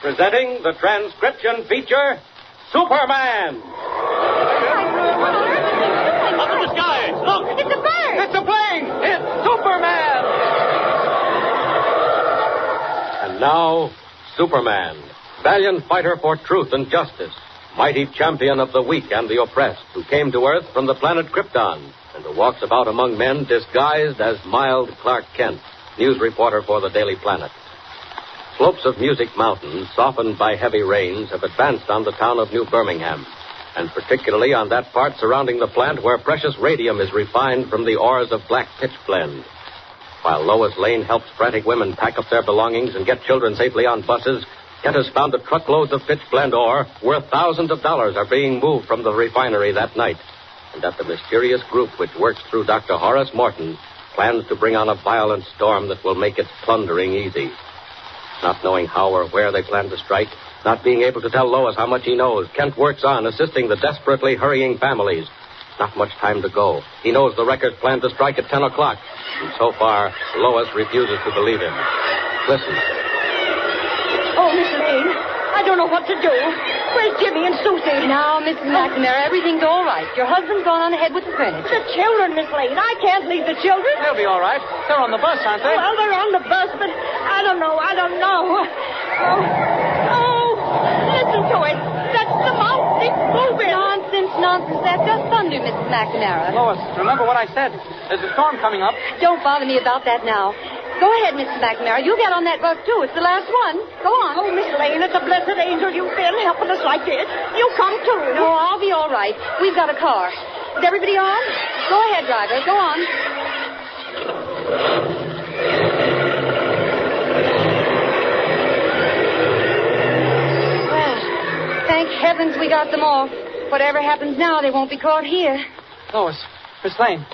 presenting the transcription feature, Superman. Up in the sky! Look! It's a bird! It's a plane! It's Superman! And now, Superman, valiant fighter for truth and justice, mighty champion of the weak and the oppressed, who came to Earth from the planet Krypton, and who walks about among men disguised as mild Clark Kent, news reporter for the Daily Planet. Slopes of Music Mountain, softened by heavy rains, have advanced on the town of New Birmingham, and particularly on that part surrounding the plant where precious radium is refined from the ores of black pitch blende. While Lois Lane helps frantic women pack up their belongings and get children safely on buses, Kent has found that truckloads of pitch blende ore worth thousands of dollars are being moved from the refinery that night, and that the mysterious group which works through Dr. Horace Morton plans to bring on a violent storm that will make its plundering easy. Not knowing how or where they plan to strike, not being able to tell Lois how much he knows, Kent works on, assisting the desperately hurrying families. Not much time to go. He knows the wreckers plan to strike at 10 o'clock, and so far, Lois refuses to believe him. Listen. Oh, Miss Lane, I don't know what to do. Where's Jimmy and Susie? Now, Mrs. McNamara, everything's all right. Your husband's gone on ahead with the furniture. The children, Miss Lane. I can't leave the children. They'll be all right. They're on the bus, aren't they? Well, they're on the bus, but I don't know. Oh, listen to it. That's the mountain. It's moving. Nonsense. That's just thunder, Mrs. McNamara. Lois, remember what I said. There's a storm coming up. Don't bother me about that now. Go ahead, Mrs. McNamara. You get on that bus, too. It's the last one. Go on. Oh, Miss Lane, it's a blessed angel you've been helping us like this. You come, too. No, I'll be all right. We've got a car. Is everybody on? Go ahead, driver. Go on. Well, thank heavens we got them off. Whatever happens now, they won't be caught here. Lois, Miss Lane,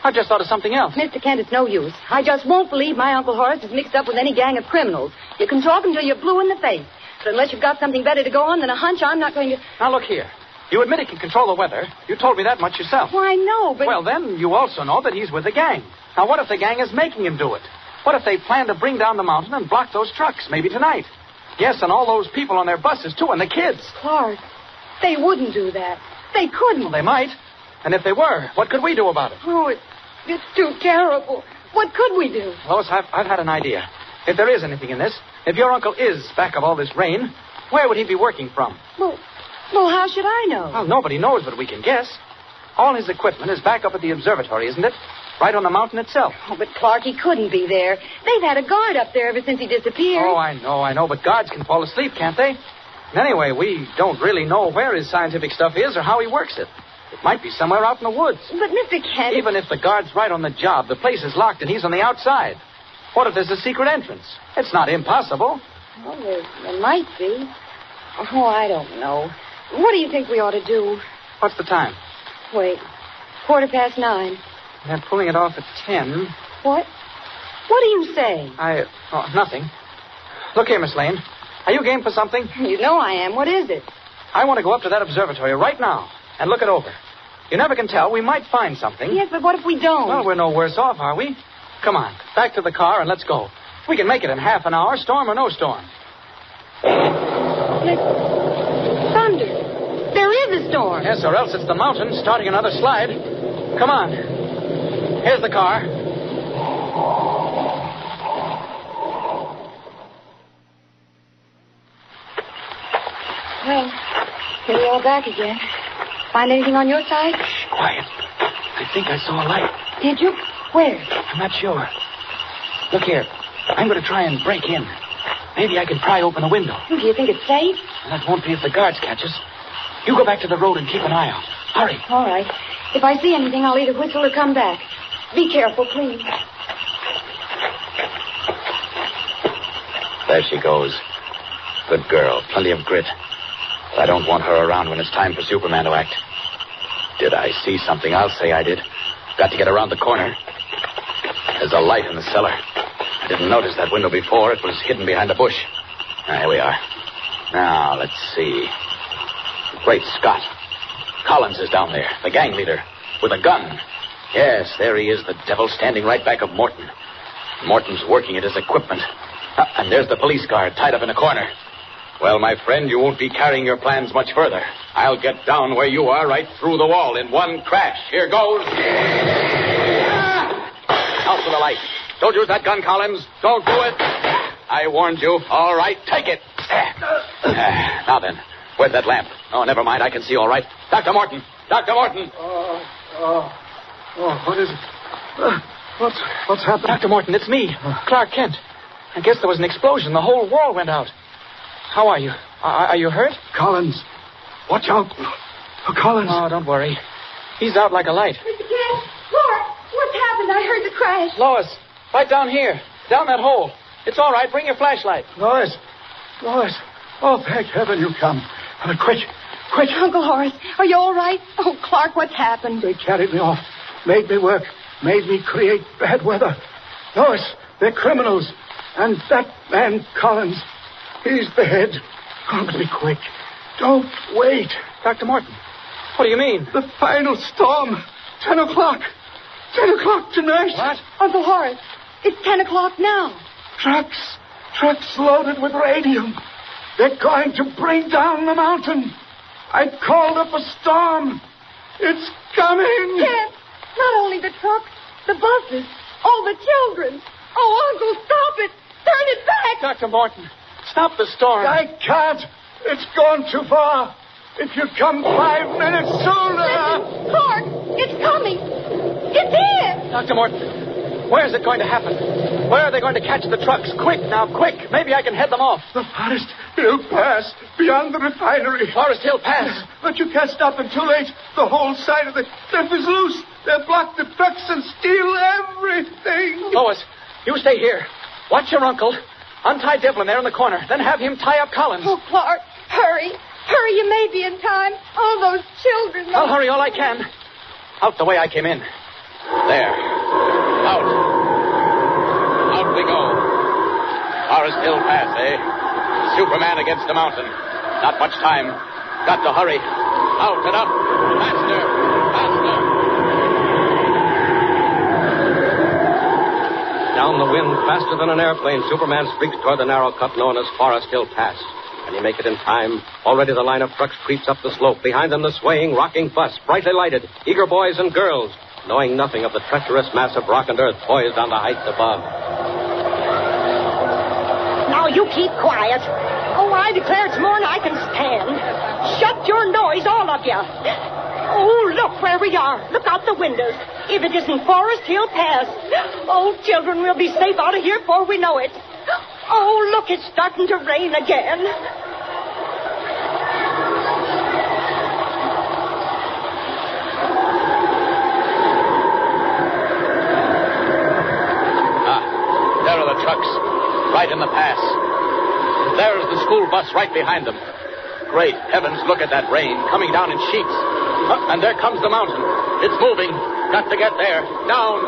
I just thought of something else. Mr. Kent, it's no use. I just won't believe my Uncle Horace is mixed up with any gang of criminals. You can talk until you're blue in the face. But unless you've got something better to go on than a hunch, I'm not going to... Now, look here. You admit he can control the weather. You told me that much yourself. Why, no, but... Well, then, you also know that he's with the gang. Now, what if the gang is making him do it? What if they plan to bring down the mountain and block those trucks, maybe tonight? Yes, and all those people on their buses, too, and the kids. Clark, they wouldn't do that. They couldn't. Well, they might. And if they were, what could we do about it? Oh, it's too terrible. What could we do? Lois, I've had an idea. If there is anything in this, if your uncle is back of all this rain, where would he be working from? Well, how should I know? Well, nobody knows, but we can guess. All his equipment is back up at the observatory, isn't it? Right on the mountain itself. Oh, but Clark, he couldn't be there. They've had a guard up there ever since he disappeared. Oh, I know, but guards can fall asleep, can't they? Anyway, we don't really know where his scientific stuff is or how he works it. It might be somewhere out in the woods. But, Mr. Kent... Even if the guard's right on the job, the place is locked and he's on the outside. What if there's a secret entrance? It's not impossible. Well, there might be. Oh, I don't know. What do you think we ought to do? What's the time? Wait. 9:15. They're pulling it off at 10. What? What do you say? Nothing. Look here, Miss Lane. Are you game for something? You know I am. What is it? I want to go up to that observatory right now and look it over. You never can tell. We might find something. Yes, but what if we don't? Well, we're no worse off, are we? Come on. Back to the car and let's go. We can make it in half an hour, storm or no storm. Thunder. There is a storm. Yes, or else it's the mountain starting another slide. Come on. Here's the car. Well, here we are back again. Find anything on your side? Shh, quiet. I think I saw a light. Did you? Where? I'm not sure. Look here. I'm going to try and break in. Maybe I can pry open the window. Do you think it's safe? That won't be if the guards catch us. You go back to the road and keep an eye out. Hurry. All right. If I see anything, I'll either whistle or come back. Be careful, please. There she goes. Good girl. Plenty of grit. But I don't want her around when it's time for Superman to act. Did I see something? I'll say I did. Got to get around the corner. There's a light in the cellar. I didn't notice that window before. It was hidden behind a bush. Here we are. Now, let's see. Great Scott. Collins is down there, the gang leader, with a gun. Yes, there he is, the devil, standing right back of Morton. Morton's working at his equipment. And there's the police guard tied up in a corner. Well, my friend, you won't be carrying your plans much further. I'll get down where you are right through the wall in one crash. Here goes. Out for the light. Don't use that gun, Collins. Don't do it. I warned you. All right, take it. Now then, where's that lamp? Oh, never mind. I can see all right. Dr. Morton. Dr. Morton. What is it? What's happened? Dr. Morton, it's me, Clark Kent. I guess there was an explosion. The whole wall went out. How are you? Are you hurt? Collins. Watch out. Collins. Oh, don't worry. He's out like a light. Mr. Kent, Clark, what's happened? I heard the crash. Lois, right down here. Down that hole. It's all right. Bring your flashlight. Lois. Oh, thank heaven you come. Quick. Uncle Horace, are you all right? Oh, Clark, what's happened? They carried me off. Made me work. Made me create bad weather. Lois, they're criminals. And that man, Collins, he's the head. Oh, be quick. Don't wait. Dr. Morton, what do you mean? The final storm. 10 o'clock. 10 o'clock tonight. What? Uncle Horace, it's 10 o'clock now. Trucks loaded with radium. They're going to bring down the mountain. I called up a storm. It's coming. Kent, not only the trucks, the buses, all the children. Oh, Uncle, stop it. Turn it back. Dr. Morton, stop the storm. I can't. It's gone too far. If you come 5 minutes sooner. Listen, Clark, it's coming. It's here. Dr. Morton, where is it going to happen? Where are they going to catch the trucks? Quick, now, quick. Maybe I can head them off. The Forest Hill Pass, beyond the refinery. Forest Hill Pass. But you can't stop them too late. The whole side of the cliff is loose. They'll block the trucks and steal everything. Lois, you stay here. Watch your uncle. Untie Devlin there in the corner. Then have him tie up Collins. Oh, Clark, hurry. Hurry, you may be in time. All those children. I'll hurry all I can. Out the way I came in. There. Out we go. Forest Hill Pass, eh? Superman against the mountain. Not much time. Got to hurry. Out and up. Faster. Down the wind, faster than an airplane, Superman streaks toward the narrow cut known as Forest Hill Pass. Can he make it in time? Already the line of trucks creeps up the slope. Behind them, the swaying, rocking bus, brightly lighted. Eager boys and girls, knowing nothing of the treacherous mass of rock and earth poised on the heights above. Now, you keep quiet. Oh, I declare it's more than I can stand. Shut your noise, all of you. Oh, look where we are. Look out the windows. If it isn't Forest Hill Pass. Oh, children, we'll be safe out of here before we know it. Oh, look, it's starting to rain again. There are the trucks, right in the pass. There's the school bus right behind them. Great heavens, look at that rain coming down in sheets. And there comes the mountain. It's moving. Got to get there. Down.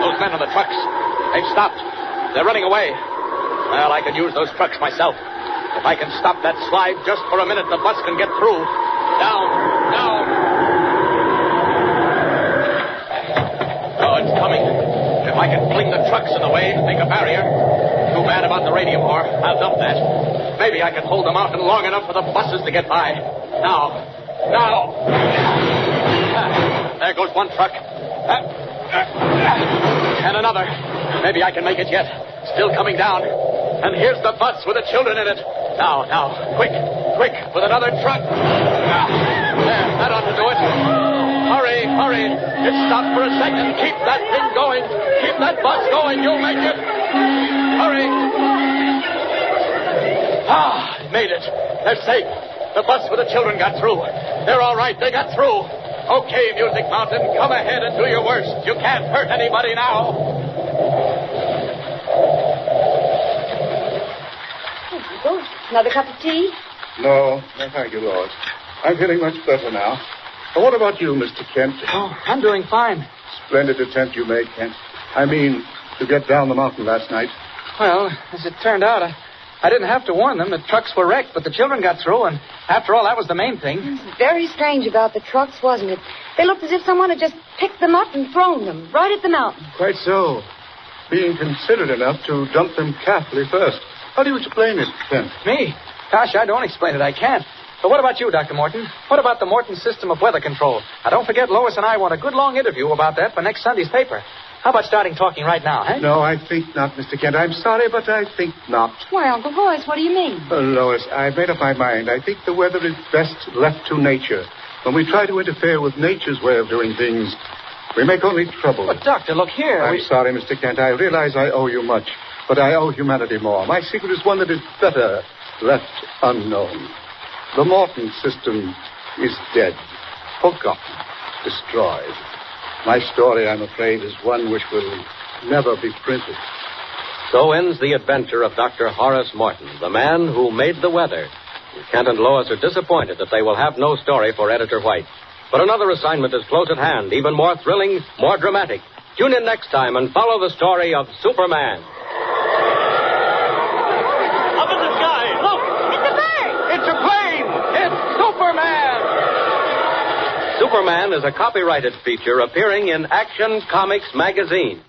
Those men on the trucks, they've stopped. They're running away. Well, I can use those trucks myself. If I can stop that slide just for a minute, the bus can get through. Down. Oh, it's coming. If I can fling the trucks in the way, make a barrier. Too bad about the radium ore. I'll dump that. Maybe I can hold the mountain long enough for the buses to get by. Now. There goes one truck. And another. Maybe I can make it yet. Still coming down. And here's the bus with the children in it. Now. Quick. With another truck. There, that ought to do it. Hurry. It stopped for a second. Keep that thing going. Keep that bus going. You'll make it. Hurry. Made it. They're safe. The bus with the children got through. They're all right. They got through. Okay, Music Mountain, come ahead and do your worst. You can't hurt anybody now. Another cup of tea? No, thank you, Lois. I'm feeling much better now. What about you, Mr. Kent? Oh, I'm doing fine. Splendid attempt you made, Kent. I mean, to get down the mountain last night. Well, as it turned out, I didn't have to warn them. The trucks were wrecked, but the children got through, and after all, that was the main thing. It was very strange about the trucks, wasn't it? They looked as if someone had just picked them up and thrown them right at the mountain. Quite so. being considerate enough to dump them carefully first. How do you explain it, Kent? Me? Gosh, I don't explain it. I can't. But what about you, Dr. Morton? What about the Morton system of weather control? Now, don't forget, Lois and I want a good long interview about that for next Sunday's paper. How about starting talking right now, huh? No, I think not, Mr. Kent. I'm sorry, but I think not. Why, Uncle Horace, what do you mean? Lois, I've made up my mind. I think the weather is best left to nature. When we try to interfere with nature's way of doing things, we make only trouble. But, Doctor, look here. I'm sorry, Mr. Kent. I realize I owe you much, but I owe humanity more. My secret is one that is better left unknown. The Morton system is dead, forgotten, destroyed. My story, I'm afraid, is one which will never be printed. So ends the adventure of Dr. Horace Morton, the man who made the weather. Kent and Lois are disappointed that they will have no story for Editor White. But another assignment is close at hand, even more thrilling, more dramatic. Tune in next time and follow the story of Superman. Up in the sky. Look. It's a bird. It's a plane. It's Superman. Superman is a copyrighted feature appearing in Action Comics magazine.